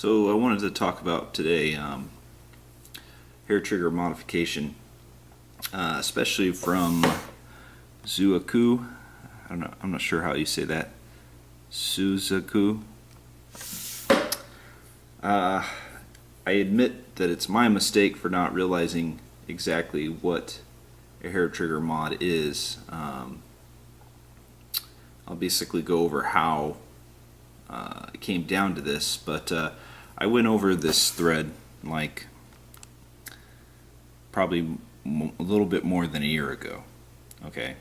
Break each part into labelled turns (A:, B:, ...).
A: So I wanted to talk about today hair trigger modification, especially from Zuaku. I don't know. I'm not sure how you say that. Suzaku. I admit that it's my mistake for not realizing exactly what a hair trigger mod is. I'll basically go over how it came down to this, but I went over this thread like probably a little bit more than a year ago. Okay,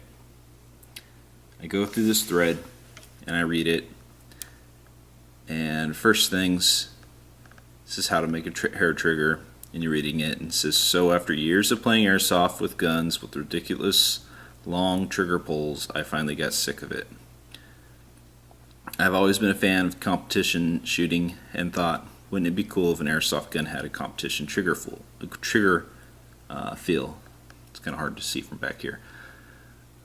A: I go through this thread and I read it, and first things, this is how to make a hair trigger, and you're reading it, and it says, so after years of playing airsoft with guns with ridiculous long trigger pulls, I finally got sick of it. I've always been a fan of competition shooting and thought, wouldn't it be cool if an airsoft gun had a competition trigger feel? It's kind of hard to see from back here.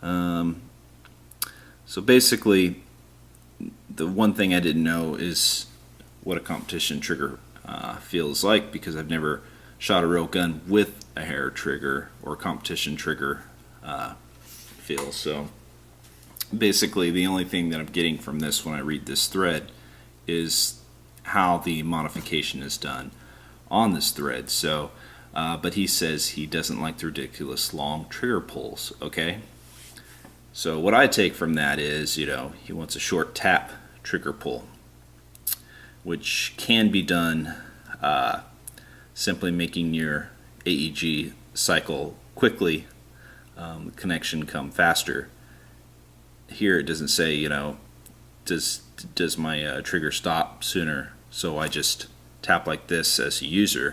A: So basically, the one thing I didn't know is what a competition trigger feels like, because I've never shot a real gun with a hair trigger or competition trigger feel. So basically, the only thing that I'm getting from this when I read this thread is how the modification is done on this thread. So, but he says he doesn't like the ridiculous long trigger pulls. Okay, so what I take from that is, he wants a short tap trigger pull, which can be done simply making your AEG cycle quickly, the connection come faster. Here it doesn't say, does my trigger stop sooner, so I just tap like this as a user.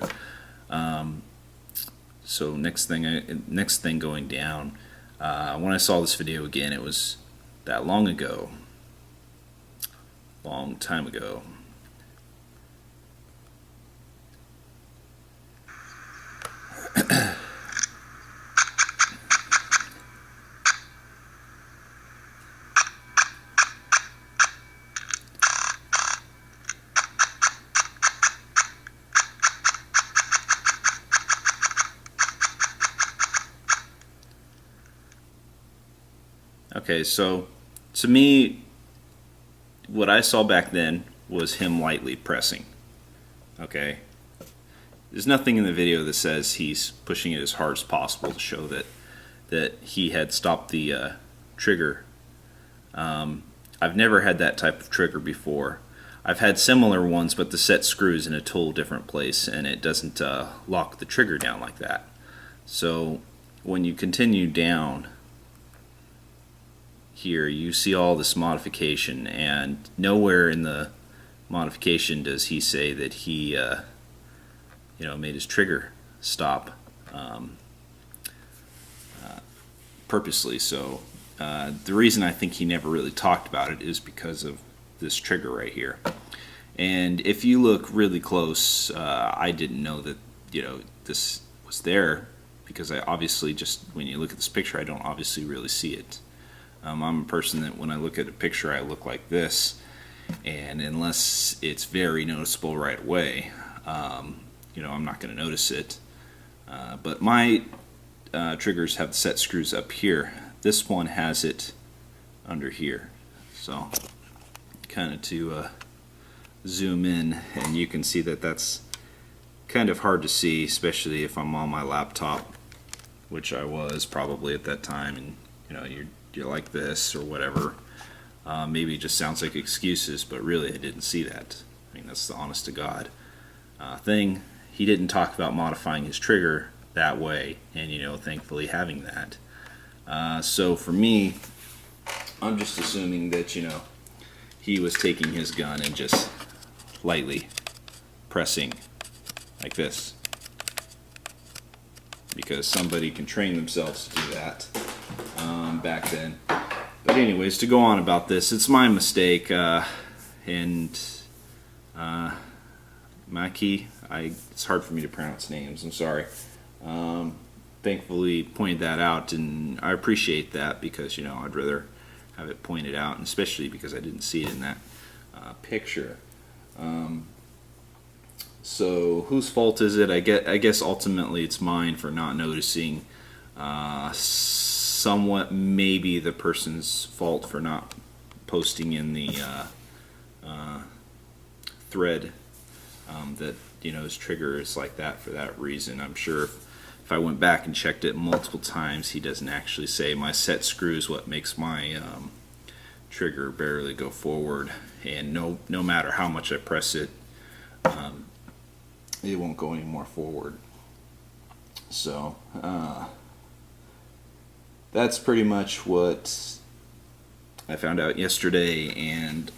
A: So next thing going down, when I saw this video again, it was that long time ago. Okay, so to me, what I saw back then was him lightly pressing. Okay, there's nothing in the video that says he's pushing it as hard as possible to show that he had stopped the trigger. I've never had that type of trigger before. I've had similar ones, but the set screws in a total different place, and it doesn't lock the trigger down like that. So when you continue down here, you see all this modification, and nowhere in the modification does he say that he made his trigger stop purposely. So the reason I think he never really talked about it is because of this trigger right here. And if you look really close, I didn't know that this was there, because I obviously, just when you look at this picture, I don't obviously really see it. I'm a person that when I look at a picture, I look like this, and unless it's very noticeable right away, I'm not going to notice it. But my triggers have the set screws up here. This one has it under here. So kind of to zoom in, and you can see that that's kind of hard to see, especially if I'm on my laptop, which I was probably at that time, and you're like this or whatever. Maybe it just sounds like excuses, but really I didn't see that. I mean, that's the honest to God thing. He didn't talk about modifying his trigger that way, and thankfully having that. So for me, I'm just assuming that he was taking his gun and just lightly pressing like this, because somebody can train themselves to do that back then. But anyways, to go on about this, it's my mistake, and Maekiii, it's hard for me to pronounce names, I'm sorry, thankfully pointed that out, and I appreciate that, because I'd rather have it pointed out, and especially because I didn't see it in that picture. So whose fault is it? I guess ultimately it's mine for not noticing. Somewhat maybe the person's fault for not posting in the thread that his trigger is like that for that reason. I'm sure if I went back and checked it multiple times, he doesn't actually say my set screw is what makes my trigger barely go forward, and no matter how much I press it, it won't go any more forward. So that's pretty much what I found out yesterday. And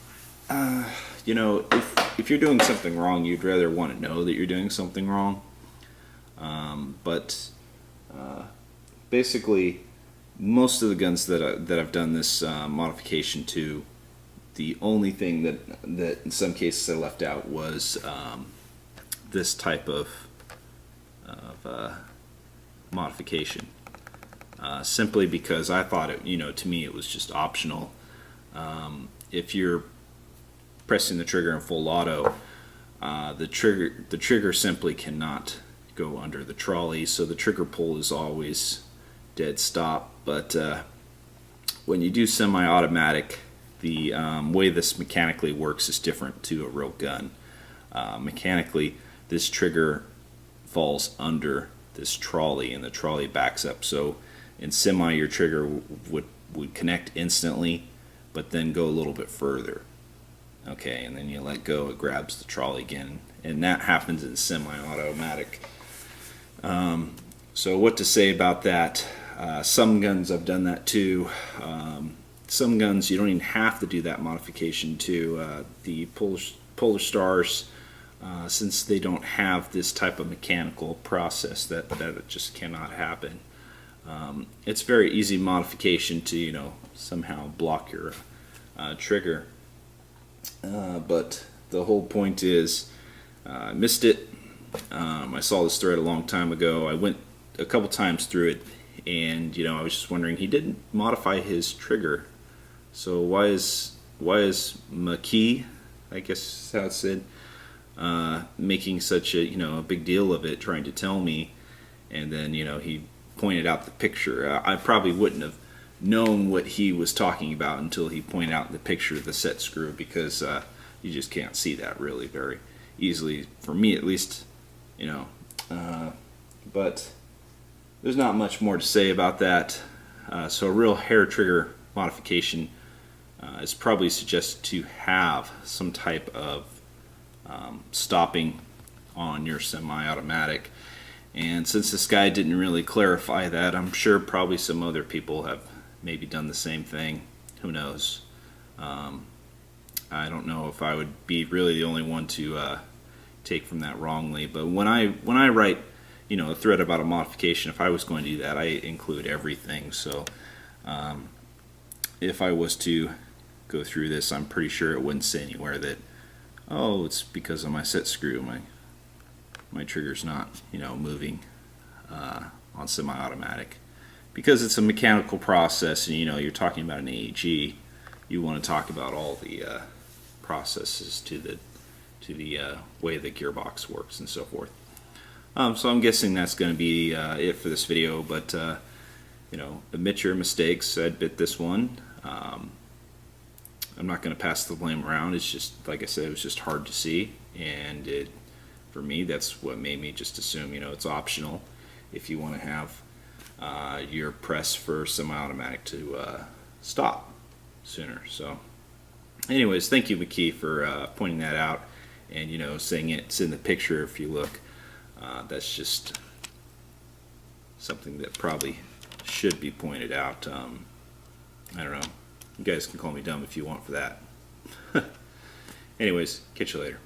A: if you're doing something wrong, you'd rather want to know that you're doing something wrong. But basically, most of the guns that I've done this modification to, the only thing that in some cases I left out was this type of modification. Simply because I thought to me it was just optional. If you're pressing the trigger in full auto, the trigger simply cannot go under the trolley, so the trigger pull is always dead stop. But when you do semi-automatic, the way this mechanically works is different to a real gun. Mechanically, this trigger falls under this trolley, and the trolley backs up. So in semi, your trigger would connect instantly, but then go a little bit further. Okay, and then you let go, it grabs the trolley again, and that happens in semi-automatic. So what to say about that? Some guns I've done that too. Some guns you don't even have to do that modification to. The Polar Stars, since they don't have this type of mechanical process, that it just cannot happen. It's very easy modification to somehow block your trigger. But the whole point is, I missed it. I saw this thread a long time ago. I went a couple times through it, and I was just wondering, he didn't modify his trigger. So why is Maekiii, I guess is how it's said, making such a big deal of it, trying to tell me, and then he pointed out the picture. I probably wouldn't have known what he was talking about until he pointed out the picture of the set screw, because you just can't see that really very easily, for me at least. But there's not much more to say about that. So a real hair trigger modification is probably suggested to have some type of stopping on your semi-automatic. And since this guy didn't really clarify that, I'm sure probably some other people have maybe done the same thing. Who knows? I don't know if I would be really the only one to take from that wrongly. But when I write a thread about a modification, if I was going to do that, I include everything. So if I was to go through this, I'm pretty sure it wouldn't say anywhere that, oh, it's because of my set screw, my trigger's not moving on semi-automatic, because it's a mechanical process, and you're talking about an AEG. You want to talk about all the processes to the way the gearbox works and so forth. So I'm guessing that's going to be it for this video, but admit your mistakes. I admit this one. I'm not going to pass the blame around. It's just, like I said, it was just hard to see, and for me, that's what made me just assume it's optional if you want to have your press for semi-automatic to stop sooner. So anyways, thank you, Maekiii, for pointing that out, and saying it's in the picture. If you look, that's just something that probably should be pointed out. I don't know, you guys can call me dumb if you want for that. Anyways, catch you later.